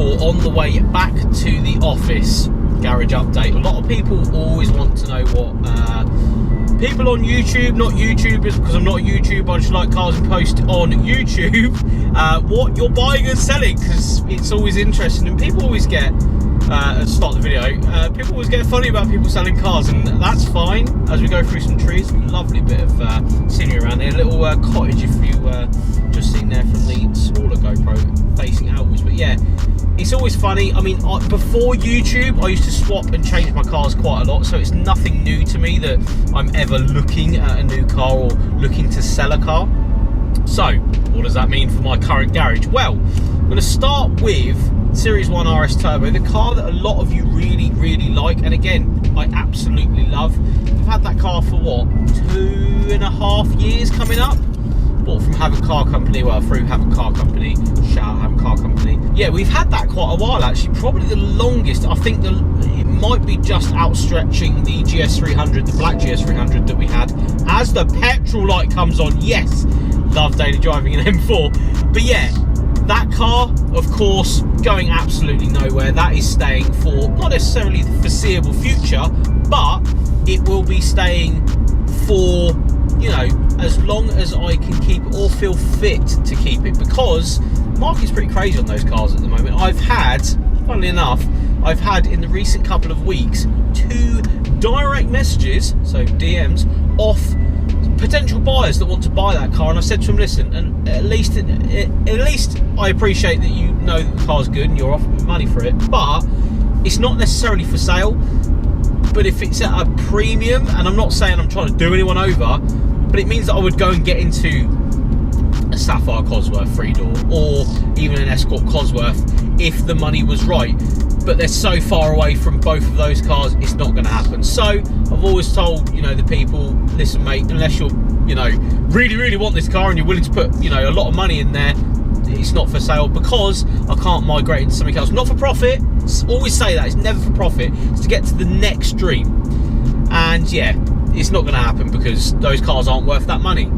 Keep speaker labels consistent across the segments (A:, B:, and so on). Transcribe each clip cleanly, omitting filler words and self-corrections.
A: for on the way back to the office. Garage update. A lot of people always want to know what people on YouTube, not YouTubers, because I'm not a YouTuber, I just like cars and post on YouTube, what you're buying and selling, because it's always interesting, and people always get start the video, people always get funny about people selling cars, and that's fine. As we go through some trees, lovely bit of scenery around here, a little cottage if you just seen there from the smaller GoPro facing outwards. But yeah, it's always funny. I mean, before YouTube I used to swap and change my cars quite a lot, so it's nothing new to me that I'm ever looking at a new car or looking to sell a car. So what does that mean for my current garage? Well, I'm going to start with Series 1 RS Turbo, the car that a lot of you really like, and again, I absolutely love. I've had that car for what, 2.5 years coming up? Bought from Have a Car Company, well, through Have a Car Company, shout out Have a Car Company. Yeah, we've had that quite a while actually, probably the longest. I think it might be just outstretching the GS300, the black GS300 that we had. As the petrol light comes on, yes, love daily driving an M4. But yeah, that car, of course, going absolutely nowhere. That is staying for not necessarily the foreseeable future, but it will be staying for, you know, as long as I can keep it or feel fit to keep it, because the market's pretty crazy on those cars at the moment. I've had, funnily enough, in the recent couple of weeks 2 direct messages, so DMs, off potential buyers that want to buy that car, and I said to them, listen, and at least I appreciate that you know that the car's good and you're offering money for it, but it's not necessarily for sale. But if it's at a premium, and I'm not saying I'm trying to do anyone over, but it means that I would go and get into a Sapphire Cosworth 3-door or even an Escort Cosworth if the money was right. But they're so far away from both of those cars, it's not going to happen. So I've always told, you know, the people, listen mate, unless you're, you know, really want this car and you're willing to put, you know, a lot of money in there, it's not for sale, because I can't migrate into something else. Not for profit, always say that, it's never for profit, it's to get to the next dream. And yeah, it's not going to happen because those cars aren't worth that money.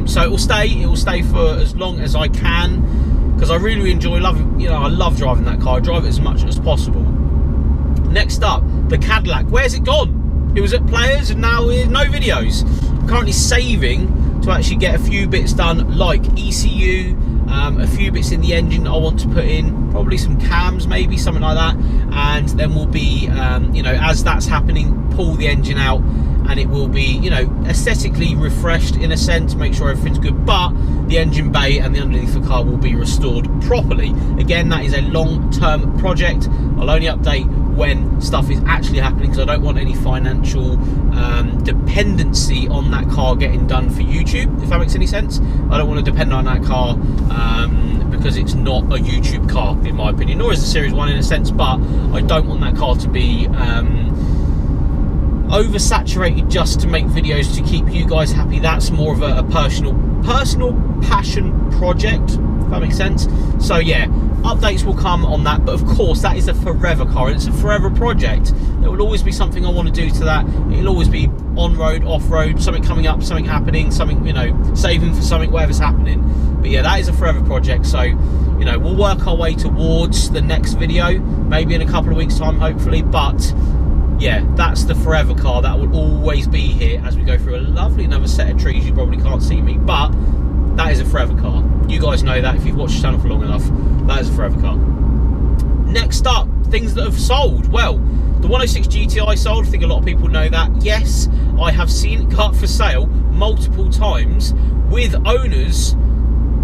A: So it will stay for as long as I can, because I really enjoy loving, you know, I love driving that car. I drive it as much as possible. Next up, the Cadillac. Where's it gone? It was at Players and now no videos. I'm currently saving to actually get a few bits done, like ECU, a few bits in the engine that I want to put in, probably some cams, maybe something like that, and then we'll be, you know, as that's happening, pull the engine out, and it will be, you know, aesthetically refreshed in a sense, make sure everything's good, but the engine bay and the underneath of the car will be restored properly. Again, that is a long-term project. I'll only update when stuff is actually happening, because I don't want any financial dependency on that car getting done for YouTube, if that makes any sense. I don't want to depend on that car because it's not a YouTube car, in my opinion, nor is the Series 1 in a sense, but I don't want that car to be oversaturated just to make videos to keep you guys happy. That's more of a personal passion project, if that makes sense. So yeah, updates will come on that, but of course that is a forever car, and it's a forever project. There will always be something I want to do to that. It'll always be on-road, off-road, something coming up, something happening, something, you know, saving for something, whatever's happening. But yeah, that is a forever project. So, you know, we'll work our way towards the next video, maybe in a couple of weeks time, hopefully. But yeah, that's the forever car that will always be here as we go through a lovely another set of trees. You probably can't see me, but that is a forever car. You guys know that if you've watched the channel for long enough. That is a forever car. Next up, things that have sold. Well, the 106 GTI sold. I think a lot of people know that. Yes, I have seen it go up for sale multiple times with owners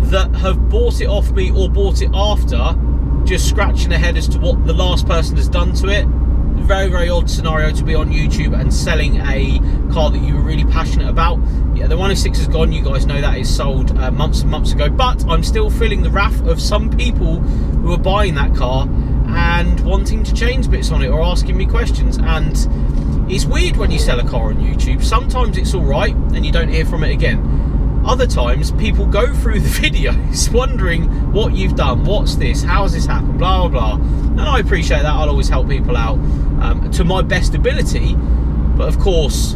A: that have bought it off me or bought it after, just scratching their head as to what the last person has done to it. Very odd scenario to be on YouTube and selling a car that you were really passionate about. Yeah, the 106 is gone. You guys know that is sold months and months ago, but I'm still feeling the wrath of some people who are buying that car and wanting to change bits on it or asking me questions. And it's weird when you sell a car on YouTube. Sometimes it's all right and you don't hear from it again. Other times people go through the videos wondering what you've done, what's this, how has this happened, blah blah blah. And I appreciate that. I'll always help people out to my best ability, but of course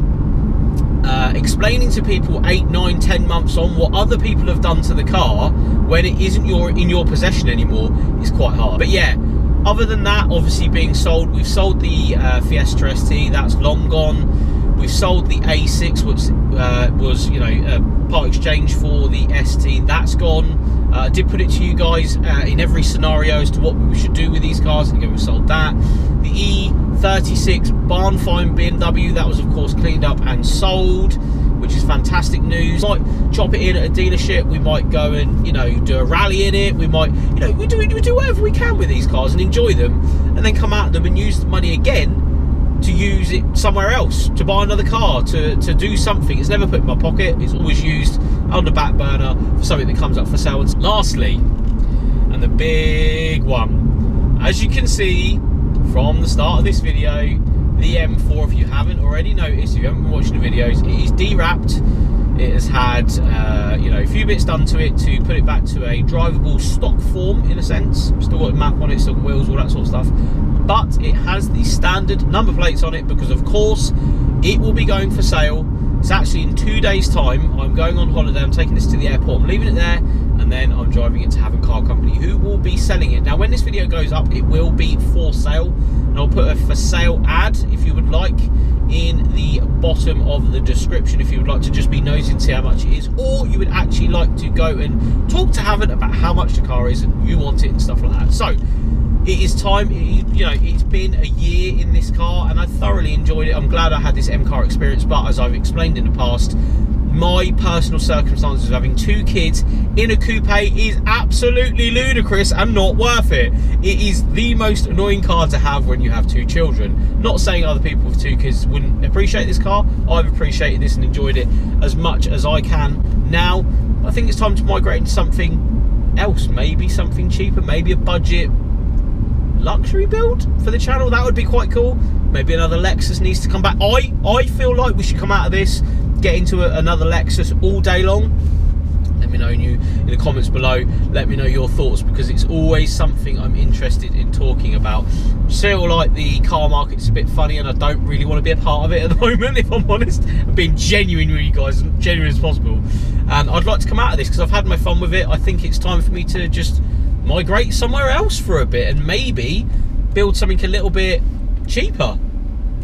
A: explaining to people 8, 9, 10 months on what other people have done to the car when it isn't in your possession anymore is quite hard. But yeah, Other than that, obviously being sold, we've sold the Fiesta ST, that's long gone. We've sold the A6, which was, you know, part exchange for the ST, that's gone. I did put it to you guys in every scenario as to what we should do with these cars, and again, we sold that. The E36 barn find BMW, that was of course cleaned up and sold, which is fantastic news. We might chop it in at a dealership, we might go and, you know, do a rally in it, we might, you know, we do whatever we can with these cars and enjoy them, and then come out of them and use the money again to use it somewhere else, to buy another car, to do something. It's never put in my pocket, it's always used on the back burner for something that comes up for sale. And lastly, and the big one, as you can see from the start of this video, the M4, if you haven't already noticed, if you haven't been watching the videos, it is de-wrapped. It has had you know, a few bits done to it to put it back to a drivable stock form, in a sense. Still got a map on it, still got wheels, all that sort of stuff, but it has the standard number plates on it, because of course it will be going for sale. It's actually in 2 days time. I'm going on holiday, I'm taking this to the airport, I'm leaving it there, and then I'm driving it to Havant Car Company, who will be selling it. Now when this video goes up, it will be for sale, and I'll put a for sale ad, if you would like, in the bottom of the description, if you would like to just be nosy and see how much it is, or you would actually like to go and talk to Havant about how much the car is and you want it and stuff like that. So it is time. You know, it's been a year in this car and I thoroughly enjoyed it. I'm glad I had this M car experience, but as I've explained in the past, my personal circumstances of having 2 kids in a coupe is absolutely ludicrous and not worth it. It is the most annoying car to have when you have 2 children. Not saying other people with 2 kids wouldn't appreciate this car. I've appreciated this and enjoyed it as much as I can. Now, I think it's time to migrate into something else, maybe something cheaper, maybe a budget luxury build for the channel. That would be quite cool. Maybe another Lexus needs to come back. I feel like we should come out of this, get into another Lexus all day long. Let me know in the comments below. Let me know your thoughts, because it's always something I'm interested in talking about. I feel like the car market's a bit funny and I don't really want to be a part of it at the moment, if I'm honest. I'm being genuine with you guys, as genuine as possible. And I'd like to come out of this because I've had my fun with it. I think it's time for me to just migrate somewhere else for a bit and maybe build something a little bit cheaper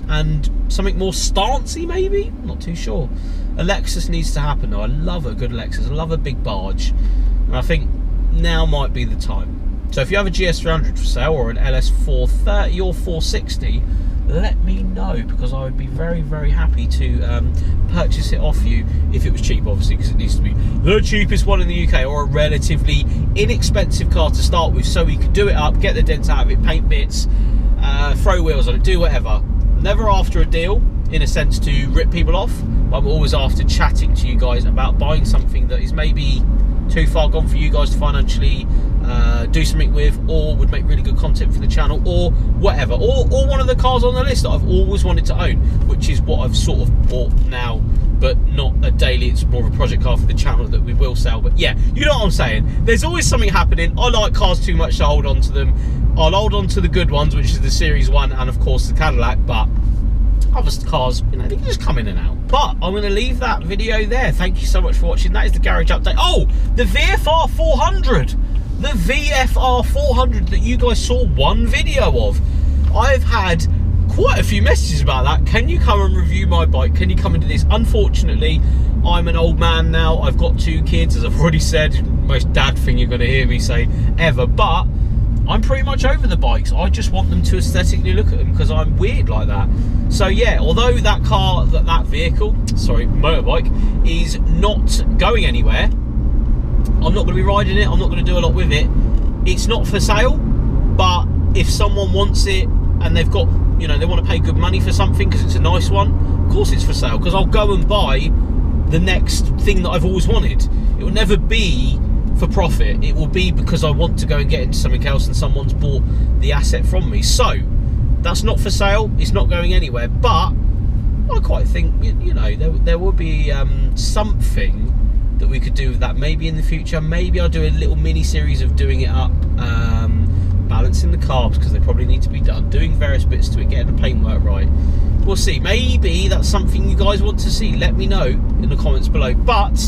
A: and something more stancy, maybe. I'm not too sure. A Lexus needs to happen though. I love a good Lexus, I love a big barge, and I think now might be the time. So if you have a GS300 for sale, or an LS430 or 460, let me know, because I would be very, very happy to purchase it off you if it was cheap, obviously, because it needs to be the cheapest one in the UK, or a relatively inexpensive car to start with, so we could do it up, get the dents out of it, paint bits, throw wheels on it, do whatever. Never after a deal, in a sense, to rip people off. I'm always after chatting to you guys about buying something that is maybe too far gone for you guys to financially do something with, or would make really good content for the channel, or whatever, or one of the cars on the list that I've always wanted to own, which is what I've sort of bought now, but not a daily. It's more of a project car for the channel that we will sell. But yeah, you know what I'm saying, there's always something happening. I like cars too much to hold on to them. I'll hold on to the good ones, which is the Series 1 and of course the Cadillac, but other cars, you know, they can just come in and out. But I'm going to leave that video there. Thank you so much for watching. That is the garage update. Oh, the VFR 400. The VFR 400 that you guys saw one video of. I've had quite a few messages about that. Can you come and review my bike? Can you come and do this? Unfortunately, I'm an old man now. I've got 2 kids, as I've already said. Most dad thing you're going to hear me say ever. But I'm pretty much over the bikes. I just want them to aesthetically look at them, because I'm weird like that. So yeah, although that car, that vehicle, sorry, motorbike, is not going anywhere, I'm not going to be riding it, I'm not going to do a lot with it. It's not for sale, but if someone wants it and they've got, you know, they want to pay good money for something because it's a nice one, of course it's for sale, because I'll go and buy the next thing that I've always wanted. It will never be for profit. It will be because I want to go and get into something else and someone's bought the asset from me. So that's not for sale, it's not going anywhere, but I quite think, you know, there will be something that we could do with that maybe in the future. Maybe I'll do a little mini series of doing it up, balancing the carbs, because they probably need to be done, doing various bits to it, getting the paintwork right. We'll see. Maybe that's something you guys want to see. Let me know in the comments below. But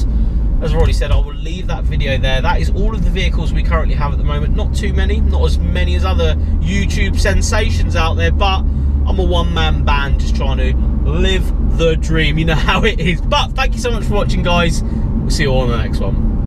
A: as I've already said, I will leave that video there. That is all of the vehicles we currently have at the moment. Not too many, not as many as other YouTube sensations out there, but I'm a one-man band just trying to live the dream. You know how it is. But thank you so much for watching, guys. We'll see you all on the next one.